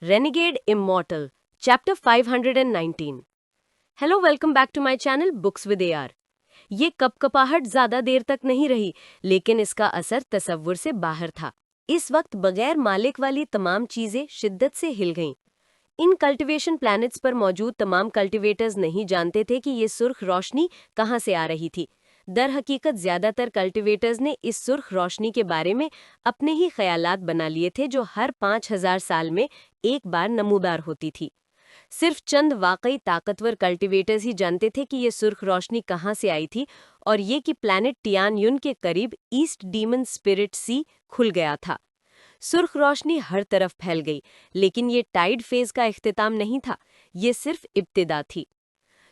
Renegade Immortal, Chapter 519. Hello welcome back to my channel books with AR। ये कपकपाहट ज्यादा देर तक नहीं रही, लेकिन इसका असर तसव्वुर से बाहर था। इस वक्त बगैर मालिक वाली तमाम चीजें शिद्दत से हिल गईं। इन कल्टीवेशन प्लैनेट्स पर मौजूद तमाम कल्टीवेटर्स नहीं जानते थे कि ये सुर्ख रोशनी कहाँ से आ रही थी। दर हकीकत ज्यादातर कल्टीवेटर्स ने इस सुर्ख रोशनी के बारे में अपने ही ख्यालात बना लिए थे, जो हर 5000 साल में एक बार नमूदार होती थी। सिर्फ चंद वाकई ताकतवर कल्टीवेटर्स ही जानते थे कि ये सुर्ख रोशनी कहाँ से आई थी, और ये कि प्लैनेट टियानयुन के करीब ईस्ट डीमन स्पिरिट सी खुल गया था। सुर्ख रोशनी हर तरफ फैल गई, लेकिन ये टाइड फेज का इख्तिताम नहीं था, ये सिर्फ इब्तिदा थी।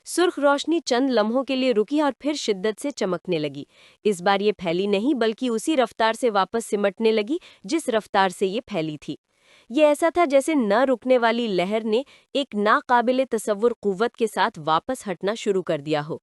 सुर्ख रोशनी चंद लम्हों के लिए रुकी और फिर शिद्दत से चमकने लगी। इस बार ये फैली नहीं, बल्कि उसी रफ्तार से वापस सिमटने लगी जिस रफ्तार से ये फैली थी। ये ऐसा था जैसे न रुकने वाली लहर ने एक नाकाबिले तसव्वुर कुव्वत के साथ वापस हटना शुरू कर दिया हो।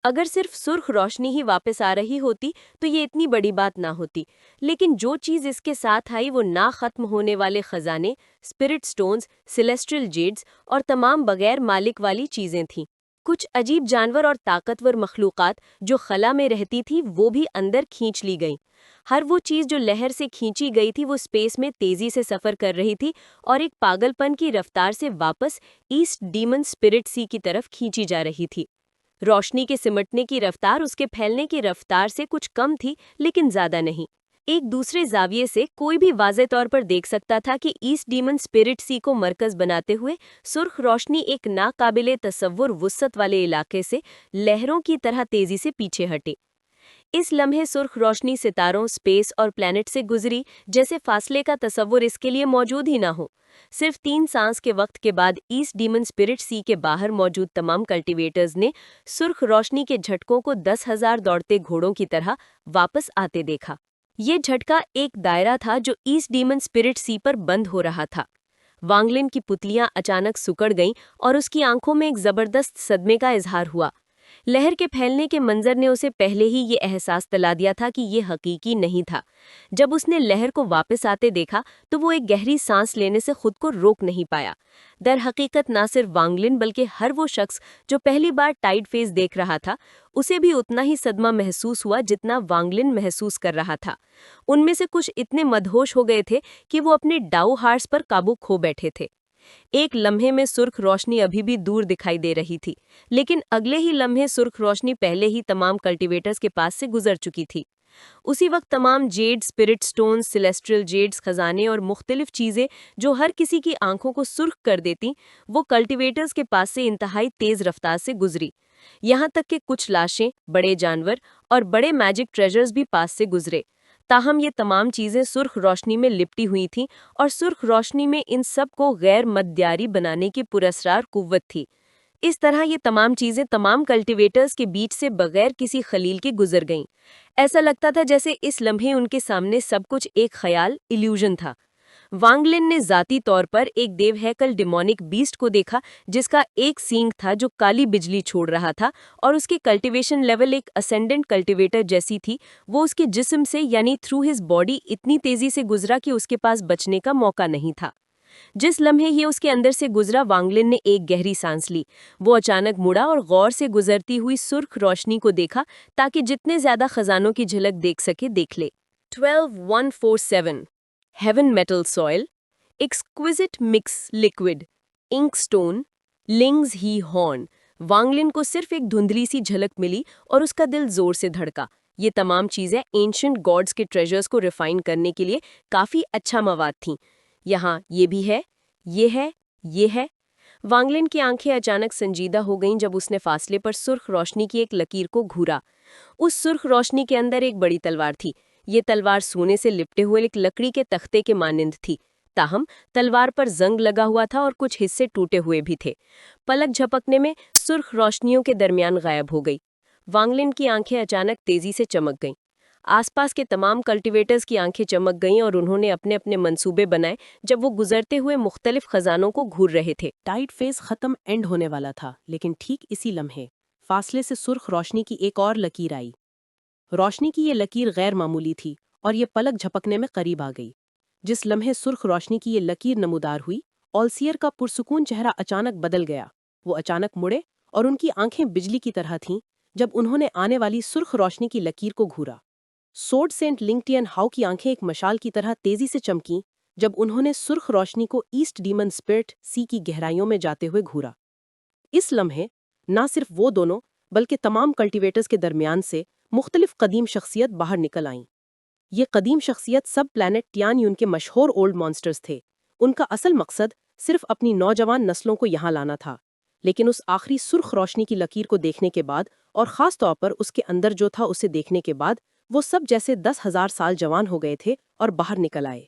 अगर सिर्फ सुर्ख रोशनी ही वापस आ रही होती तो ये इतनी बड़ी बात ना होती, लेकिन जो चीज़ इसके साथ आई वो ना खत्म होने वाले खजाने, स्पिरिट स्टोन्स, सेलेस्ट्रियल जेड्स और तमाम बगैर मालिक वाली चीज़ें थीं। कुछ अजीब जानवर और ताकतवर मखलूक़ात जो खला में रहती थी वो भी अंदर खींच ली गईं। हर वो चीज़ जो लहर से खींची गई थी वो स्पेस में तेज़ी से सफ़र कर रही थी और एक पागलपन की रफ्तार से वापस ईस्ट डीमन स्पिरिट सी की तरफ खींची जा रही थी। रोशनी के सिमटने की रफ्तार उसके फैलने की रफ्तार से कुछ कम थी, लेकिन ज्यादा नहीं। एक दूसरे जाविये से कोई भी वाज़े तौर पर देख सकता था कि ईस्ट डीमन स्पिरिट सी को मरकज बनाते हुए सुर्ख रोशनी एक नाकाबिले तसव्वुर वुस्सत वाले इलाके से लहरों की तरह तेजी से पीछे हटे। इस लम्हे सुर्ख रोशनी सितारों, स्पेस और प्लैनेट से गुजरी जैसे फासले का तसव्वुर इसके लिए मौजूद ही ना हो। सिर्फ 3 सांस के वक्त के बाद ईस्ट डीमन स्पिरिट सी के बाहर मौजूद तमाम कल्टीवेटर्स ने सुर्ख रोशनी के झटकों को 10,000 दौड़ते घोड़ों की तरह वापस आते देखा। ये झटका एक दायरा था जो ईस्ट डीमन स्पिरिट सी पर बंद हो रहा था। वांगलिन की पुतलियां अचानक सुकड़ गईं और उसकी आंखों में एक जबरदस्त सदमे का इजहार हुआ। लहर के फैलने के मंजर ने उसे पहले ही ये एहसास दिला दिया था कि ये हकीकी नहीं था। जब उसने लहर को वापस आते देखा तो वो एक गहरी सांस लेने से खुद को रोक नहीं पाया। दर हकीकत ना सिर्फ वांगलिन बल्कि हर वो शख्स जो पहली बार टाइड फेज देख रहा था, उसे भी उतना ही सदमा महसूस हुआ जितना वांगलिन महसूस कर रहा था। उनमें से कुछ इतने मदहोश हो गए थे कि वो अपने डाउ हार्स पर काबू खो बैठे थे। एक लम्हे में सुर्ख रोशनी अभी भी दूर दिखाई दे रही थी, लेकिन अगले ही लम्हे सुर्ख रोशनी पहले ही तमाम कल्टीवेटर्स के पास से गुजर चुकी थी। उसी वक्त तमाम Z, spirit stones, celestial Jades, खजाने और मुख्तलिफ चीज़ें जो हर किसी की आंखों को सुर्ख कर देती, वो कल्टीवेटर्स के पास से इंतहाई तेज रफ्तार से गुजरी। यहाँ तक कि कुछ लाशें, बड़े जानवर और बड़े मैजिक ट्रेजर्स भी पास से गुजरे। ताहम ये तमाम चीज़ें सुर्ख रोशनी में लिपटी हुई थीं और सुर्ख रोशनी में इन सब को गैर मद्यारी बनाने की पुरस्रार कुव्वत थी। इस तरह ये तमाम चीज़ें तमाम कल्टीवेटर्स के बीच से बगैर किसी खलील के गुजर गईं। ऐसा लगता था जैसे इस लम्हे उनके सामने सब कुछ एक ख्याल, इल्यूजन था। वांगलिन ने ज़ाती तौर पर एक देवहैकल डिमोनिक बीस्ट को देखा जिसका एक सींग था जो काली बिजली छोड़ रहा था, और उसकी कल्टीवेशन लेवल एक असेंडेंट कल्टीवेटर जैसी थी। वो उसके जिस्म से यानी थ्रू हिज बॉडी इतनी तेजी से गुजरा कि उसके पास बचने का मौका नहीं था। जिस लम्हे ये उसके अंदर से गुजरा, वांगलिन ने एक गहरी सांस ली। वो अचानक मुड़ा और गौर से गुजरती हुई सुर्ख रोशनी को देखा ताकि जितने ज्यादा खजानों की झलक देख सके देख ले। 12147 heaven metal soil, exquisite mix liquid, ink stone, lings he horn. Wang Lin को सिर्फ एक धुंधली सी झलक मिली और उसका दिल जोर से धड़का। ये तमाम चीजें एंशिएंट गॉड्स के ट्रेजर्स को रिफाइन करने के लिए काफी अच्छा मवाद थीं। यहाँ ये भी है, ये है, ये है। वांगलिन की आंखें अचानक संजीदा हो गईं जब उसने फासले पर सुर्ख रोशनी की एक लकीर को घूरा। उस सुर्ख रोशनी के अंदर एक बड़ी तलवार थी। ये तलवार सोने से लिपटे हुए एक लकड़ी के तख्ते के मानिंद थी। ताहम तलवार पर जंग लगा हुआ था और कुछ हिस्से टूटे हुए भी थे। पलक झपकने में सुर्ख रोशनियों के दरमियान गायब हो गई। वांगलिन की आंखें अचानक तेजी से चमक गईं। आसपास के तमाम कल्टीवेटर्स की आंखें चमक गईं और उन्होंने अपने अपने मंसूबे बनाए जब वो गुजरते हुए मुख्तलिफ खजानों को घूर रहे थे। टाइड फेज खत्म एंड होने वाला था, लेकिन ठीक इसी लम्हे फासले से सुर्ख रोशनी की एक और लकीर आई। रोशनी की ये लकीर गैर मामूली थी और ये पलक झपकने में करीब आ गई। जिस लम्हे सुर्ख रोशनी की ये लकीर नमूदार हुई, ऑलसियर का पुरसुकून चेहरा अचानक बदल गया। वो अचानक मुड़े और उनकी आंखें बिजली की तरह थीं जब उन्होंने आने वाली सुर्ख रोशनी की लकीर को घूरा। सोर्ड सेंट लिंगटियन हाउ की आंखें एक मशाल की तरह तेजी से चमकीं जब उन्होंने सुर्ख रोशनी को ईस्ट डीमन स्पिरिट सी की गहराइयों में जाते हुए घूरा। इस लम्हे ना सिर्फ वो दोनों बल्कि तमाम कल्टीवेटर्स के दरमियान से मुख्तलिफ कदीम शख्सियत बाहर निकल आईं। ये कदीम शख्सियत सब प्लैनेट ट्यान के मशहूर ओल्ड मॉन्स्टर्स थे। उनका असल मकसद सिर्फ अपनी नौजवान नस्लों को यहाँ लाना था, लेकिन उस आखिरी सुर्ख रोशनी की लकीर को देखने के बाद और ख़ास तौर पर उसके अंदर जो था उसे देखने के बाद वो सब जैसे 10,000 साल जवान हो गए थे और बाहर निकल आए।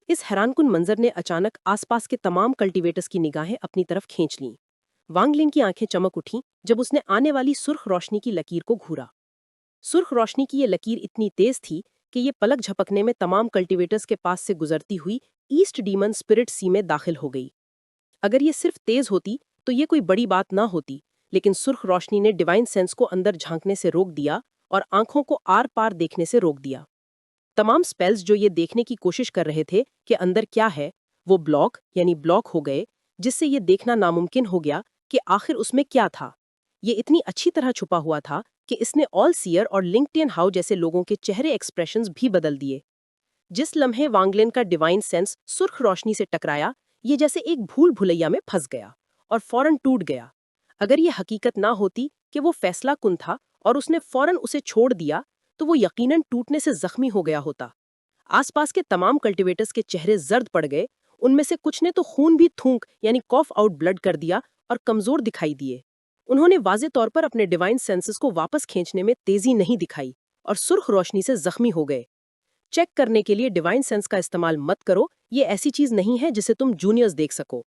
इस हैरानकुन मंजर ने अचानक आसपास के तमाम कल्टीवेटर्स की निगाहें अपनी तरफ खींच लीं। वांग लिन की आंखें चमक उठीं जब उसने आने वाली सुर्ख रोशनी की लकीर को घूरा। सुर्ख रोशनी की ये लकीर इतनी तेज थी कि ये पलक झपकने में तमाम कल्टीवेटर्स के पास से गुजरती हुई ईस्ट डीमन स्पिरिट सी में दाखिल हो गई। अगर ये सिर्फ तेज होती तो ये कोई बड़ी बात ना होती, लेकिन सुर्ख रोशनी ने डिवाइन सेंस को अंदर झांकने से रोक दिया और आंखों को आर पार देखने से रोक दिया। तमाम स्पेल्स जो ये देखने की कोशिश कर रहे थे कि अंदर क्या है, वो ब्लॉक हो गए, जिससे ये देखना नामुमकिन हो गया कि आखिर उसमें क्या था। ये इतनी अच्छी तरह छुपा हुआ था कि इसने ऑल सियर और लिंगटियन हाउ जैसे लोगों के चेहरे एक्सप्रेशंस भी बदल दिए। जिस लम्हे वांगलिन का डिवाइन सेंस सुर्ख रोशनी से टकराया, ये जैसे एक भूल भुलैया में फंस गया और फौरन टूट गया। अगर ये हकीकत ना होती कि वो फैसला कुन था और उसने फौरन उसे छोड़ दिया, तो वो यकीनन टूटने से जख्मी हो गया होता। आसपास के तमाम कल्टीवेटर्स के चेहरे जर्द पड़ गए। उनमें से कुछ ने तो खून भी थूक यानी कॉफ आउट ब्लड कर दिया और कमजोर दिखाई दिए। उन्होंने वाज़े तौर पर अपने डिवाइन सेंसेस को वापस खींचने में तेजी नहीं दिखाई और सुर्ख रोशनी से जख्मी हो गए। चेक करने के लिए डिवाइन सेंस का इस्तेमाल मत करो, ये ऐसी चीज नहीं है जिसे तुम जूनियर्स देख सको।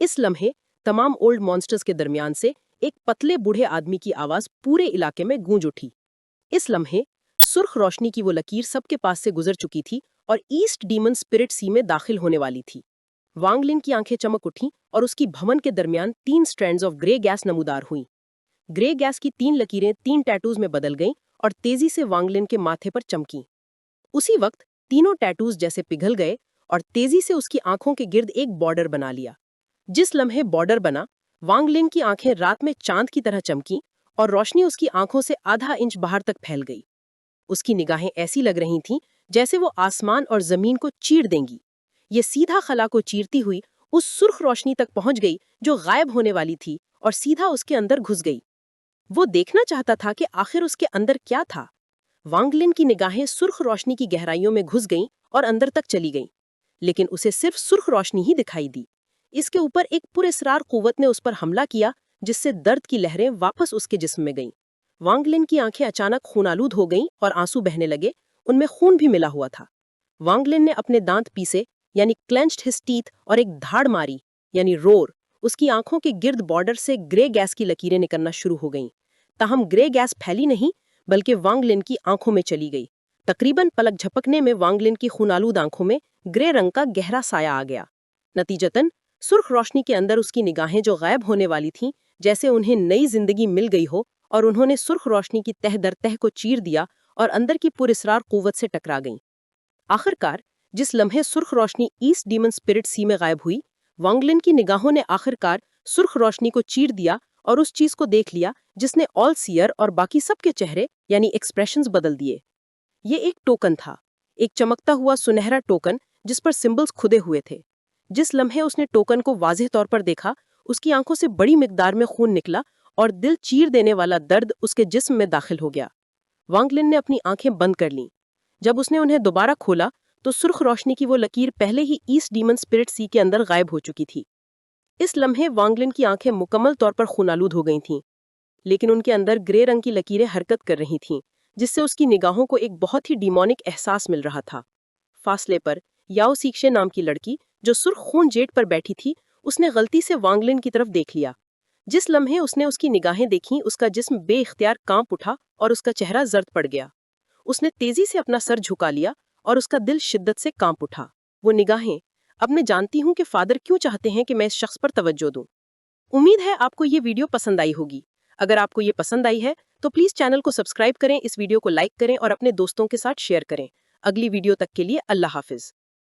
इस लम्हे तमाम ओल्ड मॉन्स्टर्स के दरमियान से एक पतले बूढ़े आदमी की आवाज पूरे इलाके में गूंज उठी। इस लम्हे सुर्ख रोशनी की वो लकीर सबके पास से गुजर चुकी थी और ईस्ट डीमन स्पिरिट सी में दाखिल होने वाली थी। वांगलिन की आंखें चमक उठीं और उसकी भवन के दरमियान 3 स्ट्रैंड्स ऑफ ग्रे गैस नमूदार हुईं। ग्रे गैस की 3 लकीरें 3 टैटूज में बदल गईं और तेजी से वांगलिन के माथे पर चमकीं। उसी वक्त तीनों टैटूज जैसे पिघल गए और तेजी से उसकी आंखों के गिर्द एक बॉर्डर बना लिया। जिस लम्हे बॉर्डर बना, वांगलिन की आंखें रात में चांद की तरह चमकीं और रोशनी उसकी आंखों से आधा इंच बाहर तक फैल गई। उसकी निगाहें ऐसी लग रही थीं जैसे वो आसमान और जमीन को चीर देंगी। ये सीधा खला को चीरती हुई उस सुर्ख रोशनी तक पहुंच गई जो गायब होने वाली थी और सीधा उसके अंदर घुस गई। वो देखना चाहता था कि आखिर उसके अंदर क्या था। वांगलिन की निगाहें सुर्ख रोशनी की गहराइयों में घुस गईं और अंदर तक चली गईं, लेकिन उसे सिर्फ सुर्ख रोशनी ही दिखाई दी। इसके ऊपर एक पुरस्रार कुव्वत ने उस पर हमला किया, जिससे दर्द की लहरें वापस उसके जिस्म में गईं। वांगलिन की आंखें अचानक खूनालूद हो गईं और आंसू बहने लगे। उनमें खून भी मिला हुआ था। वांगलिन ने अपने दांत पीसे यानी क्लेंच्ड हिज टीथ और एक धाड़ मारी यानी रोर। उसकी आंखों के गिर्द बॉर्डर से ग्रे गैस की लकीरें निकलना शुरू हो गईं। ताहम ग्रे गैस फैली नहीं बल्कि वांगलिन की आंखों में चली गई। तकरीबन पलक झपकने में वांगलिन की खूनालूद आंखों में ग्रे रंग का गहरा साया आ गया। नतीजतन सुर्ख रोशनी के अंदर उसकी निगाहें जो गायब होने वाली थीं, जैसे उन्हें नई जिंदगी मिल गई हो और उन्होंने सुर्ख रोशनी की तह दर तह को चीर दिया और अंदर की पुरस्रार कुव्वत से टकरा गईं। आखिरकार जिस लम्हे सुर्ख रोशनी ईस्ट डीमन स्पिरिट सी में गायब हुई, वांगलिन की निगाहों ने आखिरकार सुर्ख रोशनी को चीर दिया और उस चीज को देख लिया जिसने ऑल सियर और बाकी सबके चेहरे यानी एक्सप्रेशंस बदल दिए। ये एक टोकन था, एक चमकता हुआ सुनहरा टोकन जिस पर सिंबल्स खुदे हुए थे। जिस लम्हे उसने टोकन को वाज़ेह तौर पर देखा, उसकी आंखों से बड़ी मिकदार में खून निकला और दिल चीर देने वाला दर्द उसके जिस्म में दाखिल हो गया। वांगलिन ने अपनी आंखें बंद कर लीं। जब उसने उन्हें दोबारा खोला तो सुर्ख रोशनी की वो लकीर पहले ही ईस्ट डीमन स्पिरिट सी के अंदर गायब हो चुकी थी। इस लम्हे वांगलिन की आंखें मुकम्मल तौर पर खूनालूद हो गई थीं, लेकिन उनके अंदर ग्रे रंग की लकीरें हरकत कर रही थीं, जिससे उसकी निगाहों को एक बहुत ही डिमोनिक एहसास मिल रहा था। फासले पर याओ सीक्शे नाम की लड़की जो सुर्ख खून जेट पर बैठी थी, उसने गलती से वांगलिन की तरफ देख लिया। जिस लम्हे उसने उसकी निगाहें देखीं, उसका जिस्म बेइख्तियार कांप उठा और उसका चेहरा जर्द पड़ गया। उसने तेजी से अपना सर झुका लिया और उसका दिल शिद्दत से कांप उठा। वो निगाहें, अब मैं जानती हूँ कि फादर क्यों चाहते हैं कि मैं इस शख्स पर तवज्जो दूं। उम्मीद है आपको ये वीडियो पसंद आई होगी। अगर आपको ये पसंद आई है तो प्लीज चैनल को सब्सक्राइब करें, इस वीडियो को लाइक करें और अपने दोस्तों के साथ शेयर करें। अगली वीडियो तक के लिए अल्लाह हाफिज।